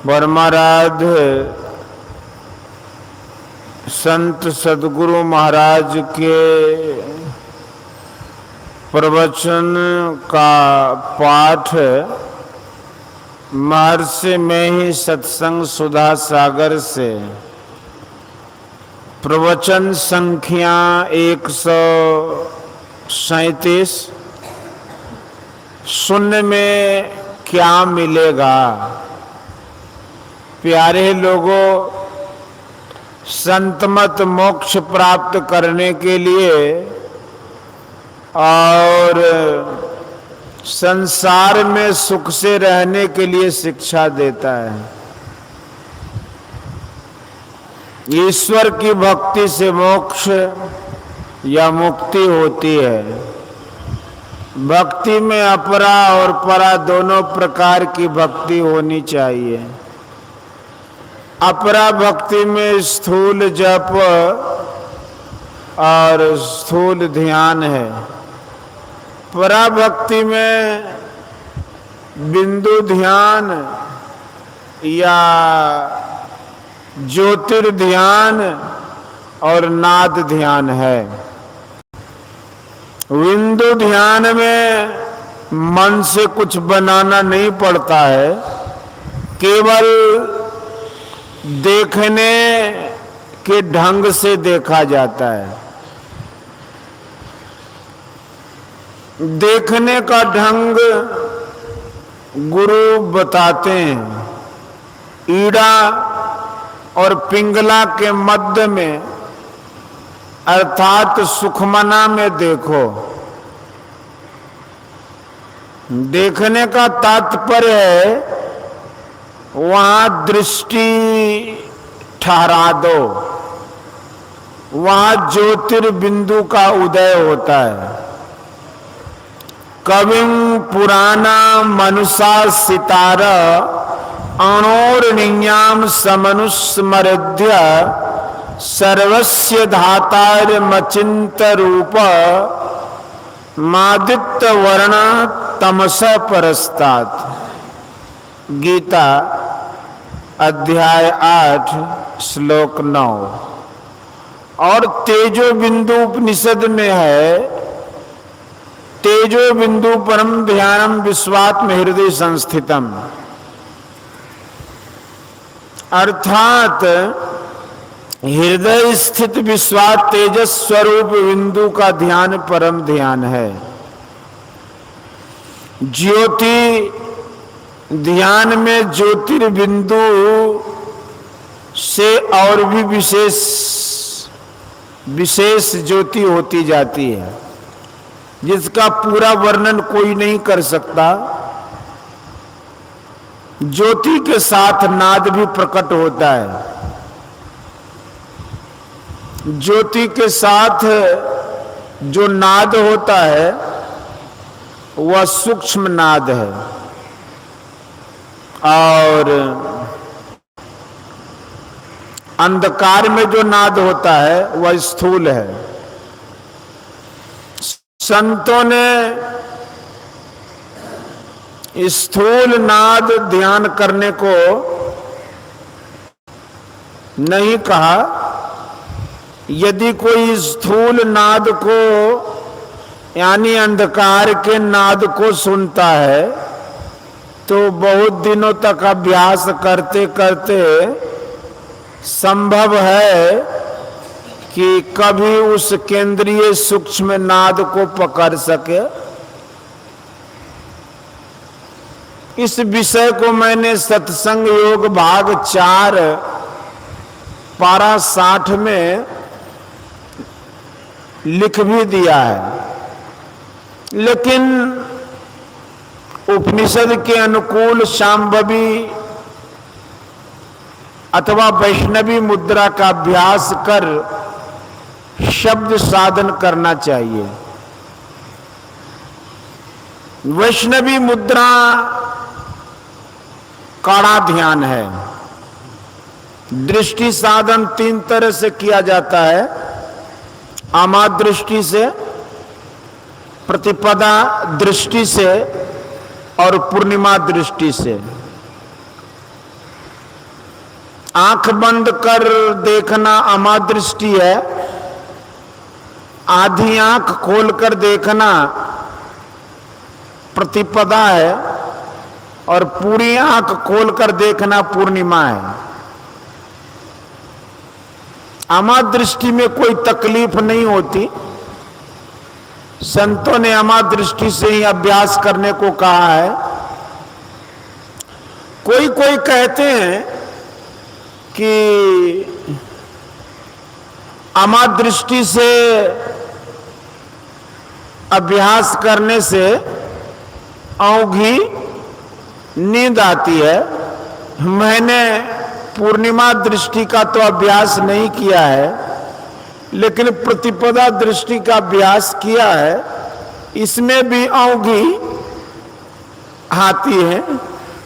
परमाराध्य संत सद्गुरु महाराज के प्रवचन का पाठ महर्षि में ही सत्संग सुधा सागर से प्रवचन संख्या 137। सुनने में क्या मिलेगा। प्यारे लोगों, संतमत मोक्ष प्राप्त करने के लिए और संसार में सुख से रहने के लिए शिक्षा देता है। ईश्वर की भक्ति से मोक्ष या मुक्ति होती है। भक्ति में अपरा और परा दोनों प्रकार की भक्ति होनी चाहिए। अपरा भक्ति में स्थूल जप और स्थूल ध्यान है। परा भक्ति में बिंदु ध्यान या ज्योतिर्ध्यान और नाद ध्यान है। बिंदु ध्यान में मन से कुछ बनाना नहीं पड़ता है, केवल देखने के ढंग से देखा जाता है। देखने का ढंग गुरु बताते हैं। ईड़ा और पिंगला के मध्य में अर्थात सुखमना में देखो। देखने का तात्पर्य है वहां दृष्टि ठहरा दो, वहां ज्योतिर्बिंदु का उदय होता है। कविं पुराना मनुषा सितारा अणोर्णियाम समनुस्मृध्य सर्वस्य धातार मचिंत रूप मादित्य वर्ण तमस परस्तात्। गीता अध्याय 8 श्लोक 9। और तेजो बिंदु उपनिषद में है, तेजो बिंदु परम ध्यानम विश्वात्म हृदय संस्थितम। अर्थात हृदय स्थित विश्वात तेजस स्वरूप बिंदु का ध्यान परम ध्यान है। ज्योति ध्यान में ज्योतिर्बिंदु से और भी विशेष ज्योति होती जाती है, जिसका पूरा वर्णन कोई नहीं कर सकता। ज्योति के साथ नाद भी प्रकट होता है। ज्योति के साथ जो नाद होता है वह सूक्ष्म नाद है और अंधकार में जो नाद होता है वह स्थूल है। संतों ने स्थूल नाद ध्यान करने को नहीं कहा। यदि कोई स्थूल नाद को यानी अंधकार के नाद को सुनता है तो बहुत दिनों तक अभ्यास करते करते संभव है कि कभी उस केंद्रीय सूक्ष्म नाद को पकड़ सके। इस विषय को मैंने सत्संग योग भाग 4 पारा 60 में लिख भी दिया है, लेकिन उपनिषद के अनुकूल शांभवी अथवा वैष्णवी मुद्रा का अभ्यास कर शब्द साधन करना चाहिए। वैष्णवी मुद्रा कड़ा ध्यान है। दृष्टि साधन 3 तरह से किया जाता है। आमा दृष्टि से, प्रतिपदा दृष्टि से और पूर्णिमा दृष्टि से। आंख बंद कर देखना अमादृष्टि है, आधी आंख खोलकर देखना प्रतिपदा है, और पूरी आंख खोलकर देखना पूर्णिमा है। अमादृष्टि में कोई तकलीफ नहीं होती। संतों ने अमादृष्टि से ही अभ्यास करने को कहा है। कोई कोई कहते हैं कि अमादृष्टि से अभ्यास करने से औंधी नींद आती है। मैंने पूर्णिमा दृष्टि का तो अभ्यास नहीं किया है, लेकिन प्रतिपदा दृष्टि का अभ्यास किया है। इसमें भी औंधी आती है।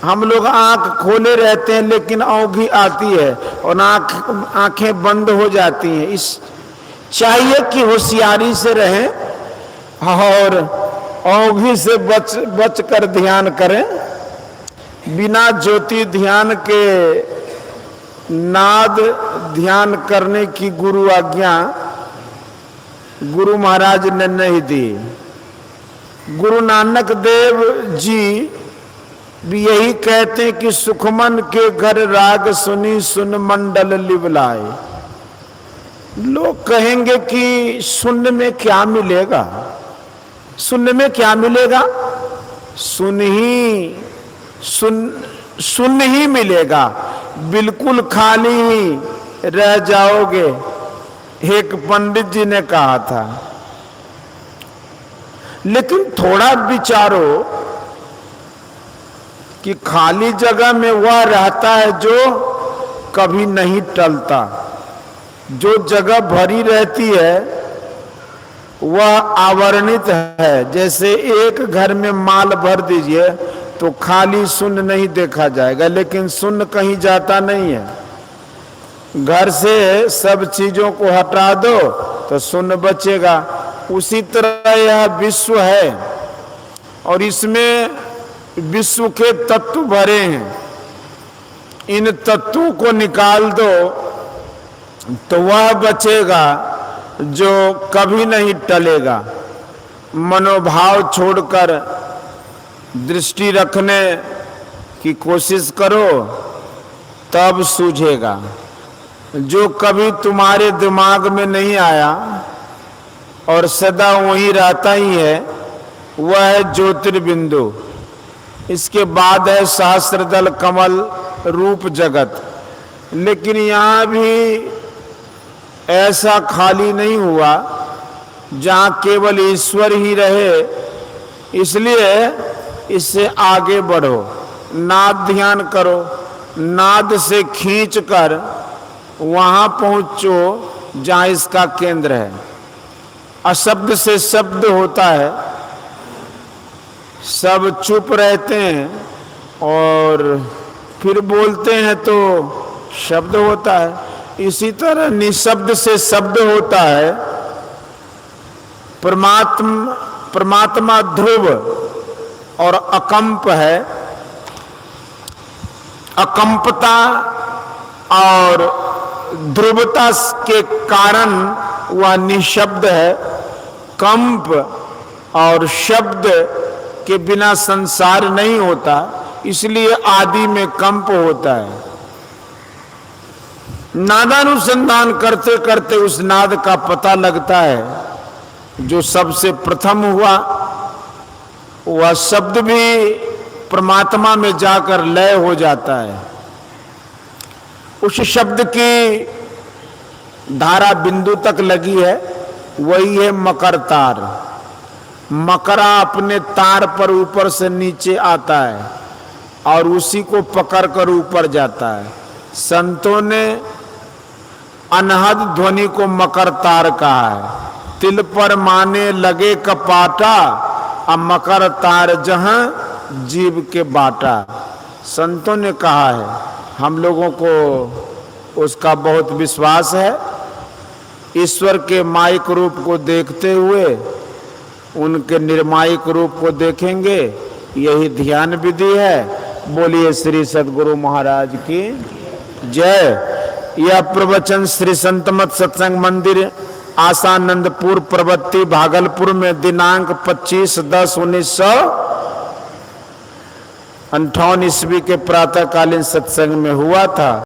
हम लोग आंख खोले रहते हैं लेकिन औंधी आती है और आंखें बंद हो जाती हैं। इस चाहिए कि होशियारी से रहें और औंधी से बच कर ध्यान करें। बिना ज्योति ध्यान के नाद ध्यान करने की गुरु आज्ञा गुरु महाराज ने नहीं दी। गुरु नानक देव जी भी यही कहते हैं कि सुखमन के घर राग सुनी सुन मंडल लिवलाए। लोग कहेंगे कि सुनने में क्या मिलेगा, सुनने में क्या मिलेगा? सुन ही मिलेगा, बिल्कुल खाली ही रह जाओगे, एक पंडित जी ने कहा था। लेकिन थोड़ा विचारो कि खाली जगह में वह रहता है जो कभी नहीं टलता। जो जगह भरी रहती है वह आवरणित है। जैसे एक घर में माल भर दीजिए तो खाली शून्य नहीं देखा जाएगा, लेकिन शून्य कहीं जाता नहीं है। घर से सब चीजों को हटा दो तो शून्य बचेगा। उसी तरह यह विश्व है और इसमें विश्व के तत्व भरे हैं। इन तत्वों को निकाल दो तो वह बचेगा जो कभी नहीं टलेगा। मनोभाव छोड़कर दृष्टि रखने की कोशिश करो तब सूझेगा। जो कभी तुम्हारे दिमाग में नहीं आया और सदा वहीं रहता ही है वह है ज्योतिर्बिंदु। इसके बाद है सहस्त्रदल कमल रूप जगत। लेकिन यहाँ भी ऐसा खाली नहीं हुआ जहाँ केवल ईश्वर ही रहे। इसलिए इससे आगे बढ़ो, नाद ध्यान करो, नाद से खींचकर वहाँ पहुँचो जहाँ इसका केंद्र है। अशब्द से शब्द होता है, सब चुप रहते हैं और फिर बोलते हैं तो शब्द होता है। इसी तरह निशब्द से शब्द होता है। परमात्मा ध्रुव और अकंप है। अकंपता और ध्रुवता के कारण वह निशब्द है। कंप और शब्द के बिना संसार नहीं होता, इसलिए आदि में कंप होता है। नादानुसंधान करते करते उस नाद का पता लगता है। जो सबसे प्रथम हुआ वह शब्द भी परमात्मा में जाकर लय हो जाता है। उस शब्द की धारा बिंदु तक लगी है, वही है मकर तार। मकरा अपने तार पर ऊपर से नीचे आता है और उसी को पकड़कर ऊपर जाता है। संतों ने अनहद ध्वनि को मकर तार कहा है। तिल पर माने लगे कपाटा, अब मकर तार जहां जीव के बाटा। संतों ने कहा है, हम लोगों को उसका बहुत विश्वास है। ईश्वर के मायिक रूप को देखते हुए उनके निर्मायिक रूप को देखेंगे, यही ध्यान विधि है। बोलिए श्री सद्गुरु महाराज की। जय। यह प्रवचन श्री संतमत सत्संग मंदिर आसानंदपुर प्रवत्ति भागलपुर में दिनांक 25/10/1958 ईस्वी के प्रातःकालीन सत्संग में हुआ था।